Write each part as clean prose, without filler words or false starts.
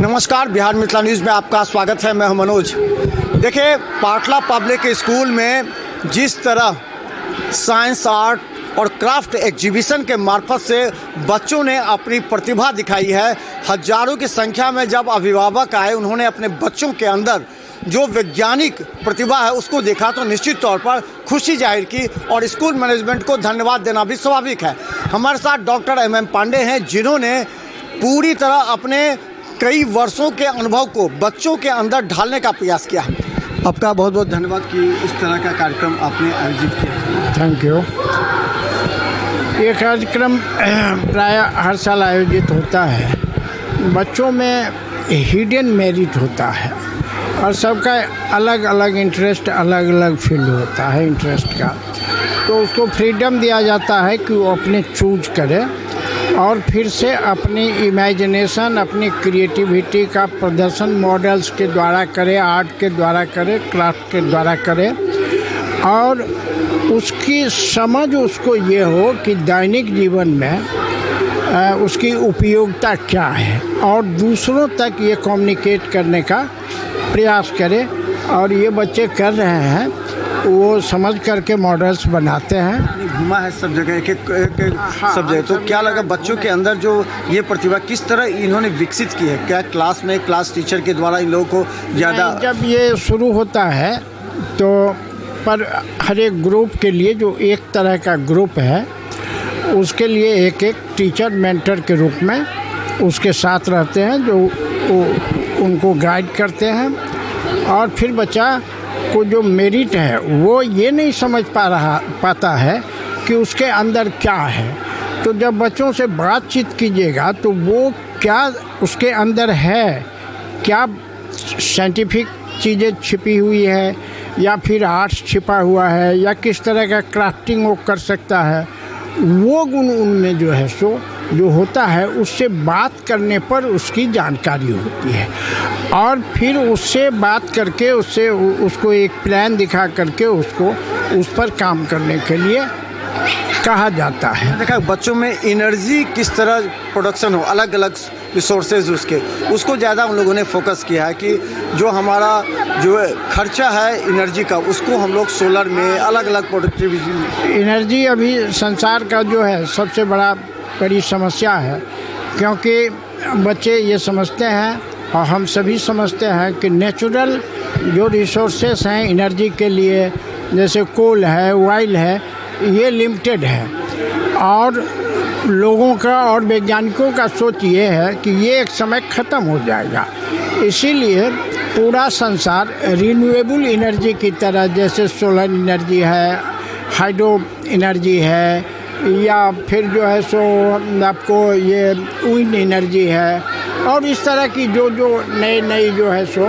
नमस्कार, बिहार मिथिला न्यूज़ में आपका स्वागत है। मैं हूं मनोज। देखिए, पाटला पब्लिक स्कूल में जिस तरह साइंस, आर्ट और क्राफ्ट एग्जीबिशन के मार्फत से बच्चों ने अपनी प्रतिभा दिखाई है। हजारों की संख्या में जब अभिभावक आए, उन्होंने अपने बच्चों के अंदर जो वैज्ञानिक प्रतिभा है उसको देखा तो निश्चित तौर पर खुशी जाहिर की और स्कूल मैनेजमेंट को धन्यवाद देना भी स्वाभाविक है। हमारे साथ डॉक्टर एम पांडे हैं, जिन्होंने पूरी तरह अपने कई वर्षों के अनुभव को बच्चों के अंदर ढालने का प्रयास किया। आपका बहुत बहुत धन्यवाद कि इस तरह का कार्यक्रम आपने आयोजित किया। Thank you. ये कार्यक्रम प्राय हर साल आयोजित होता है। बच्चों में हिडन मेरिट होता है और सबका अलग अलग इंटरेस्ट, अलग अलग फील्ड होता है इंटरेस्ट का, तो उसको फ्रीडम दिया जाता है कि वो अपने चूज करे और फिर से अपनी इमेजिनेशन, अपनी क्रिएटिविटी का प्रदर्शन मॉडल्स के द्वारा करे, आर्ट के द्वारा करे, क्राफ्ट के द्वारा करे और उसकी समझ उसको ये हो कि दैनिक जीवन में उसकी उपयोगिता क्या है और दूसरों तक ये कम्युनिकेट करने का प्रयास करे। और ये बच्चे कर रहे हैं, वो समझ करके मॉडल्स बनाते हैं। घुमा है सब जगह, एक सब जगह। तो क्या लगा बच्चों के अंदर जो ये प्रतिभा किस तरह इन्होंने विकसित की है? क्या क्लास में क्लास टीचर के द्वारा इन लोगों को ज़्यादा? जब ये शुरू होता है तो पर हर एक ग्रुप के लिए जो एक तरह का ग्रुप है उसके लिए एक एक टीचर मेंटर के रूप में उसके साथ रहते हैं, जो उनको गाइड करते हैं। और फिर बच्चा को जो मेरिट है वो ये नहीं समझ पाता है कि उसके अंदर क्या है। तो जब बच्चों से बातचीत कीजिएगा तो वो क्या उसके अंदर है, क्या साइंटिफिक चीज़ें छिपी हुई है या फिर आर्ट्स छिपा हुआ है या किस तरह का क्राफ्टिंग वो कर सकता है, वो गुण उनमें जो है सो जो होता है उससे बात करने पर उसकी जानकारी होती है। और फिर उससे बात करके उसको एक प्लान दिखा करके उसको उस पर काम करने के लिए कहा जाता है। देखा बच्चों में एनर्जी किस तरह प्रोडक्शन हो, अलग अलग रिसोर्सेज उसको ज़्यादा हम लोगों ने फोकस किया है कि जो हमारा जो खर्चा है एनर्जी का उसको हम लोग सोलर में अलग अलग प्रोडक्टिविटी। एनर्जी अभी संसार का जो है सबसे बड़ी समस्या है, क्योंकि बच्चे ये समझते हैं और हम सभी समझते हैं कि नेचुरल जो रिसोर्सेस हैं एनर्जी के लिए, जैसे कोल है, ऑयल है, ये लिमिटेड है और लोगों का और वैज्ञानिकों का सोच ये है कि ये एक समय ख़त्म हो जाएगा। इसीलिए पूरा संसार रिन्यूएबल एनर्जी की तरह, जैसे सोलर एनर्जी है, हाइड्रो एनर्जी है या फिर जो है सो आपको ये विंड एनर्जी है और इस तरह की जो नई जो है सो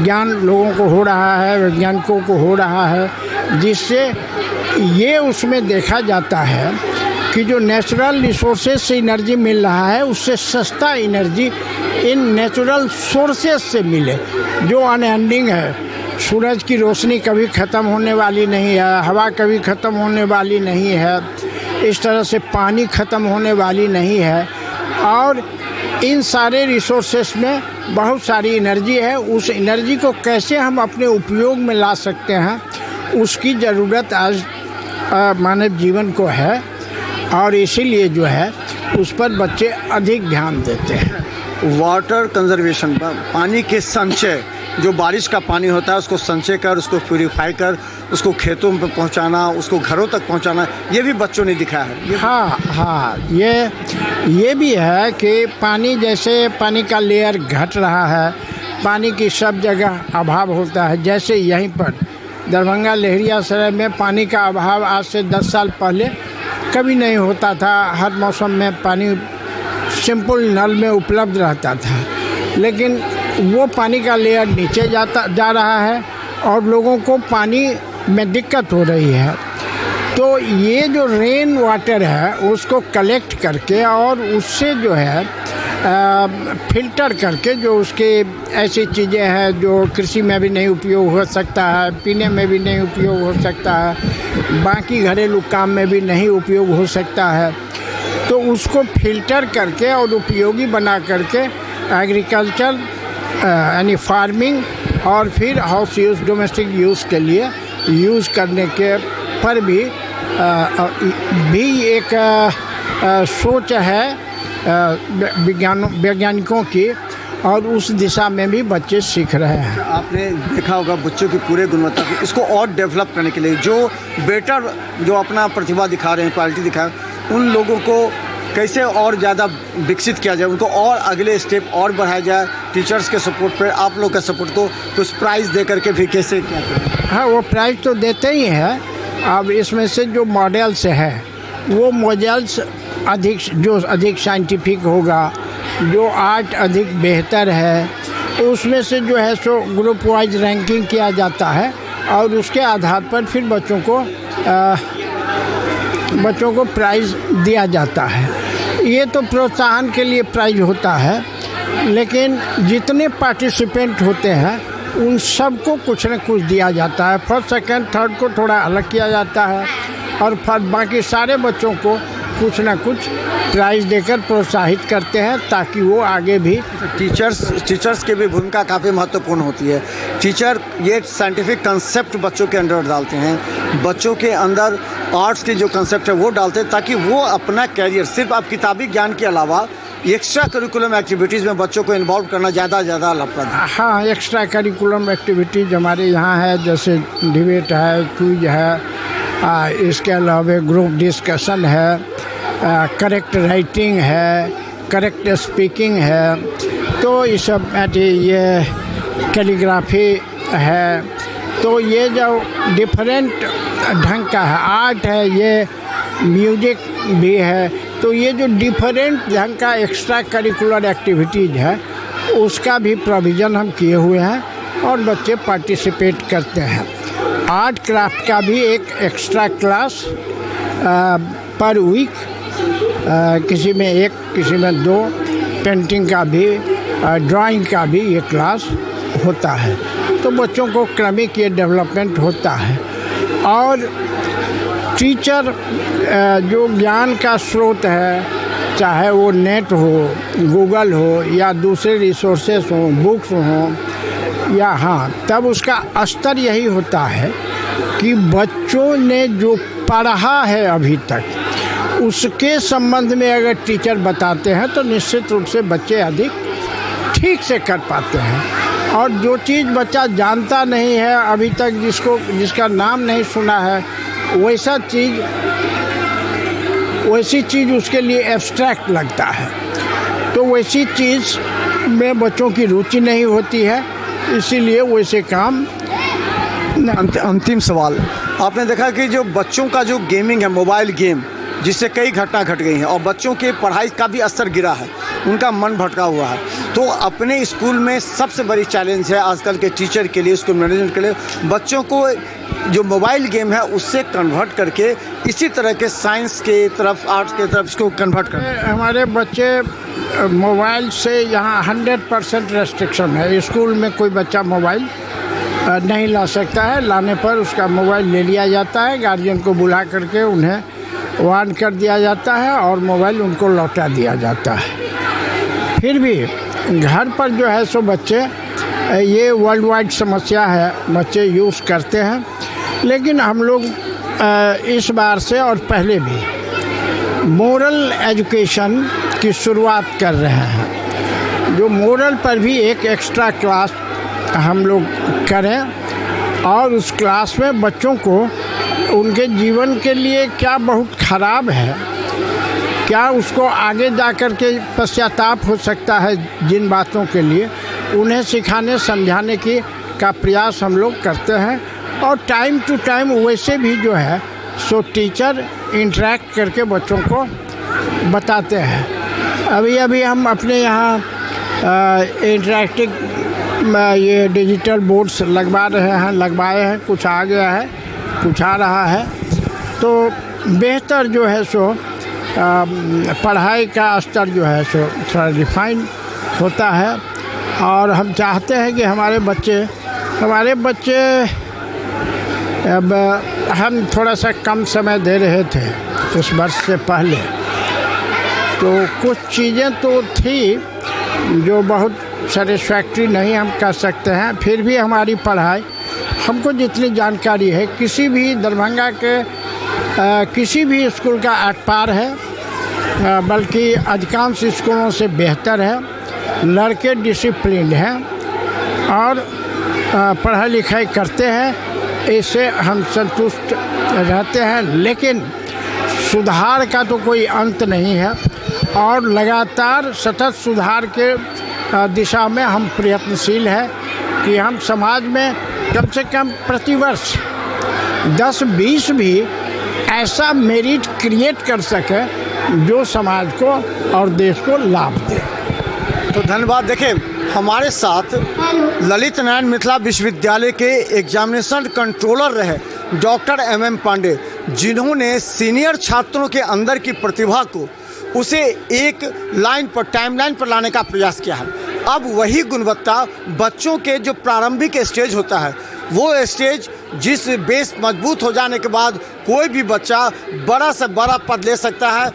ज्ञान लोगों को हो रहा है, वैज्ञानिकों को हो रहा है, जिससे ये उसमें देखा जाता है कि जो नेचुरल रिसोर्सेज से एनर्जी मिल रहा है उससे सस्ता एनर्जी इन नेचुरल सोर्सेज से मिले जो अनएंडिंग है। सूरज की रोशनी कभी ख़त्म होने वाली नहीं है, हवा कभी ख़त्म होने वाली नहीं है, इस तरह से पानी ख़त्म होने वाली नहीं है और इन सारे रिसोर्सेस में बहुत सारी एनर्जी है। उस एनर्जी को कैसे हम अपने उपयोग में ला सकते हैं उसकी ज़रूरत आज मानव जीवन को है और इसीलिए जो है उस पर बच्चे अधिक ध्यान देते हैं। वाटर कंजर्वेशन, पानी के संचय, जो बारिश का पानी होता है उसको संचय कर, उसको प्यूरिफाई कर, उसको खेतों में पहुंचाना, उसको घरों तक पहुंचाना, ये भी बच्चों ने दिखाया है। हाँ, ये भी है कि पानी, जैसे पानी का लेयर घट रहा है, पानी की सब जगह अभाव होता है। जैसे यहीं पर दरभंगा लहरियासराय में पानी का अभाव आज से 10 साल पहले कभी नहीं होता था। हर मौसम में पानी सिंपल नल में उपलब्ध रहता था, लेकिन वो पानी का लेयर नीचे जा रहा है और लोगों को पानी में दिक्कत हो रही है। तो ये जो रेन वाटर है उसको कलेक्ट करके और उससे जो है फिल्टर करके, जो उसके ऐसी चीज़ें हैं जो कृषि में भी नहीं उपयोग हो सकता है, पीने में भी नहीं उपयोग हो सकता है, बाकी घरेलू काम में भी नहीं उपयोग हो सकता है, तो उसको फिल्टर करके और उपयोगी बना करके एग्रीकल्चर यानी फार्मिंग और फिर हाउस यूज़ डोमेस्टिक यूज़ के लिए यूज़ करने के पर भी एक सोच है वैज्ञानिकों की, और उस दिशा में भी बच्चे सीख रहे हैं। आपने देखा होगा बच्चों की पूरे गुणवत्ता को इसको और डेवलप करने के लिए जो बेटर जो अपना प्रतिभा दिखा रहे हैं, क्वालिटी दिखा रहे हैं, उन लोगों को कैसे और ज़्यादा विकसित किया जाए, उनको और अगले स्टेप और बढ़ाया जाए। टीचर्स के सपोर्ट पर, आप लोग का सपोर्ट को कुछ प्राइज़ दे करके भी कैसे क्या करें? हाँ, वो प्राइज़ तो देते ही हैं। अब इसमें से जो मॉडल्स है वो मॉडल्स अधिक साइंटिफिक होगा, जो आर्ट अधिक बेहतर है, उसमें से जो है सो ग्रुप वाइज रैंकिंग किया जाता है और उसके आधार पर फिर बच्चों को प्राइज़ दिया जाता है। ये तो प्रोत्साहन के लिए प्राइज़ होता है, लेकिन जितने पार्टिसिपेंट होते हैं उन सबको कुछ न कुछ दिया जाता है। फर्स्ट सेकंड थर्ड को थोड़ा अलग किया जाता है और बाकी सारे बच्चों को कुछ ना कुछ प्राइज़ देकर प्रोत्साहित करते हैं ताकि वो आगे भी। टीचर्स की भी भूमिका काफ़ी महत्वपूर्ण होती है। टीचर ये साइंटिफिक कंसेप्ट बच्चों के अंदर डालते हैं, बच्चों के अंदर आर्ट्स की जो कंसेप्ट है वो डालते हैं ताकि वो अपना कैरियर सिर्फ आप किताबी ज्ञान के अलावा एक्स्ट्रा करिकुलम एक्टिविटीज़ में बच्चों को इन्वॉल्व करना ज़्यादा लाभप्रद है। हाँ, एक्स्ट्रा करिकुलम एक्टिविटीज़ हमारे यहाँ है, जैसे डिबेट है, क्विज है, इसके अलावा ग्रुप डिस्कशन है, करेक्ट राइटिंग है, करेक्ट स्पीकिंग है, तो ये सब ये कैलीग्राफी है। तो ये जो डिफरेंट ढंग का है, आर्ट है, ये म्यूजिक भी है, तो ये जो डिफरेंट ढंग का एक्स्ट्रा करिकुलर एक्टिविटीज़ है उसका भी प्रोविज़न हम किए हुए हैं और बच्चे पार्टिसिपेट करते हैं। आर्ट क्राफ्ट का भी एक एक्स्ट्रा क्लास पर वीक, किसी में एक, किसी में 2, पेंटिंग का भी, ड्राइंग का भी ये क्लास होता है। तो बच्चों को क्रमिक ये डेवलपमेंट होता है। और टीचर जो ज्ञान का स्रोत है, चाहे वो नेट हो, गूगल हो या दूसरे रिसोर्सेस हों, बुक्स हों, या तब उसका स्तर यही होता है कि बच्चों ने जो पढ़ा है अभी तक उसके संबंध में अगर टीचर बताते हैं तो निश्चित रूप से बच्चे अधिक ठीक से कर पाते हैं। और जो चीज़ बच्चा जानता नहीं है अभी तक, जिसका नाम नहीं सुना है, वैसी चीज़ उसके लिए एब्स्ट्रैक्ट लगता है, तो वैसी चीज़ में बच्चों की रुचि नहीं होती है, इसीलिए वैसे काम। अंतिम सवाल, आपने देखा कि जो बच्चों का जो गेमिंग है, मोबाइल गेम, जिससे कई घटना घट गई हैं और बच्चों के पढ़ाई का भी असर गिरा है, उनका मन भटका हुआ है, तो अपने स्कूल में सबसे बड़ी चैलेंज है आजकल के टीचर के लिए, स्कूल मैनेजमेंट के लिए, बच्चों को जो मोबाइल गेम है उससे कन्वर्ट करके इसी तरह के साइंस के तरफ, आर्ट्स के तरफ इसको कन्वर्ट करना। हमारे बच्चे मोबाइल से यहाँ 100% रेस्ट्रिक्शन है। स्कूल में कोई बच्चा मोबाइल नहीं ला सकता है, लाने पर उसका मोबाइल ले लिया जाता है, गार्जियन को बुला करके उन्हें वार्न कर दिया जाता है और मोबाइल उनको लौटा दिया जाता है। फिर भी घर पर जो है सो बच्चे, ये वर्ल्ड वाइड समस्या है, बच्चे यूज़ करते हैं, लेकिन हम लोग इस बार से और पहले भी मोरल एजुकेशन की शुरुआत कर रहे हैं। जो मोरल पर भी एक एक्स्ट्रा क्लास हम लोग करें और उस क्लास में बच्चों को उनके जीवन के लिए क्या बहुत ख़राब है, क्या उसको आगे जा कर के पश्चाताप हो सकता है जिन बातों के लिए, उन्हें सिखाने समझाने का प्रयास हम लोग करते हैं। और टाइम टू टाइम वैसे भी जो है सो टीचर इंटरेक्ट करके बच्चों को बताते हैं। अभी हम अपने यहाँ इंटरेक्टिव ये डिजिटल बोर्ड्स लगवाए हैं, कुछ आ गया है, कुछ आ रहा है, तो बेहतर जो है सो पढ़ाई का स्तर जो है सो थोड़ा रिफाइन होता है। और हम चाहते हैं कि हमारे बच्चे अब हम थोड़ा सा कम समय दे रहे थे इस वर्ष से पहले, तो कुछ चीज़ें तो थी जो बहुत सेटिस्फैक्ट्री नहीं हम कह सकते हैं, फिर भी हमारी पढ़ाई, हमको जितनी जानकारी है, किसी भी दरभंगा के किसी भी स्कूल का आट पार है, बल्कि अधिकांश स्कूलों से बेहतर है। लड़के डिसिप्लिन हैं और पढ़ाई लिखाई करते हैं, इससे हम संतुष्ट रहते हैं। लेकिन सुधार का तो कोई अंत नहीं है और लगातार सतत सुधार के दिशा में हम प्रयत्नशील हैं कि हम समाज में कम से कम प्रतिवर्ष 10-20 भी ऐसा मेरिट क्रिएट कर सके जो समाज को और देश को लाभ दे। तो धन्यवाद। देखिए, हमारे साथ ललित नारायण मिथिला विश्वविद्यालय के एग्जामिनेशन कंट्रोलर रहे डॉक्टर MM पांडे, जिन्होंने सीनियर छात्रों के अंदर की प्रतिभा को उसे एक लाइन पर, टाइमलाइन पर लाने का प्रयास किया है। अब वही गुणवत्ता बच्चों के जो प्रारंभिक स्टेज होता है, वो स्टेज जिस बेस मजबूत हो जाने के बाद कोई भी बच्चा बड़ा से बड़ा पद ले सकता है,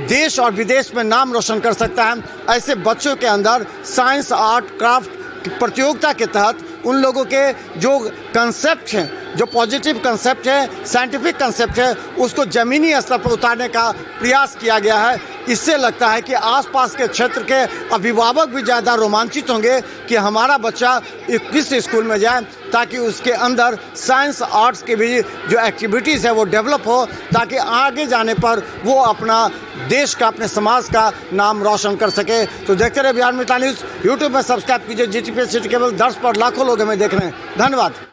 देश और विदेश में नाम रोशन कर सकता है। ऐसे बच्चों के अंदर साइंस, आर्ट, क्राफ्ट प्रतियोगिता के तहत उन लोगों के जो कंसेप्ट हैं, जो पॉजिटिव कंसेप्ट है, साइंटिफिक कंसेप्ट है, उसको ज़मीनी स्तर पर उतारने का प्रयास किया गया है। इससे लगता है कि आसपास के क्षेत्र के अभिभावक भी ज़्यादा रोमांचित होंगे कि हमारा बच्चा किस स्कूल में जाए, ताकि उसके अंदर साइंस, आर्ट्स की भी जो एक्टिविटीज़ है वो डेवलप हो, ताकि आगे जाने पर वो अपना देश का, अपने समाज का नाम रोशन कर सके। तो देखते रहे बिहार मिथिला न्यूज़। यूट्यूब में सब्सक्राइब कीजिए, GTPS सिटी केबल। दर्श पर लाखों लोग हमें देख रहे हैं। धन्यवाद।